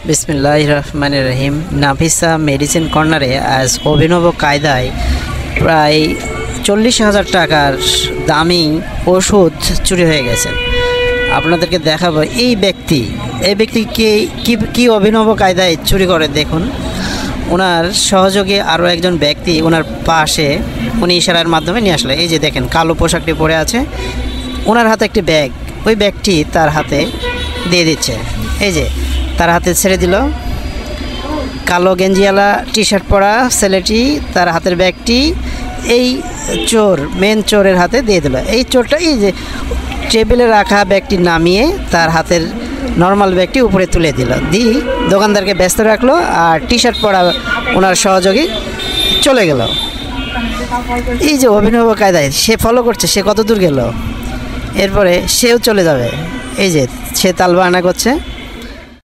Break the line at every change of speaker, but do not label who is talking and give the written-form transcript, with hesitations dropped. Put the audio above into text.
বিসমিল্লাহির রহমানির রহিম। নাফিসা মেডিসিন কর্নারে আজ অভিনব কায়দায় প্রায় 40,000 টাকার দামি ওষুধ চুরি হয়ে গেছে। আপনাদেরকে দেখাবো এই ব্যক্তি কি অভিনব কায়দায় চুরি করে। দেখুন, ওনার সহযোগী আরও একজন ব্যক্তি ওনার পাশে, উনি ইশারার মাধ্যমে নিয়ে আসলে। এই যে দেখেন, কালো পোশাকটি পরে আছে, ওনার হাতে একটি ব্যাগ, ওই ব্যাগটি তার হাতে দিয়ে দিচ্ছে। এই যে তার হাতে ছেড়ে দিল। কালো গেঞ্জিওয়ালা টি শার্ট পরা ছেলেটি তার হাতের ব্যাগটি এই মেন চোরের হাতে দিয়ে দিল। এই চোরটা এই যে টেবিলে রাখা ব্যাগটি নামিয়ে তার হাতের নর্মাল ব্যাগটি উপরে তুলে দিল, দোকানদারকে ব্যস্ত রাখলো, আর টি শার্ট পরা ওনার সহযোগী চলে গেল। এই যে অভিনব কায়দায় সে ফলো করছে, সে কত দূর গেল, এরপরে সেও চলে যাবে। এই যে সে তালবাহানা করছে।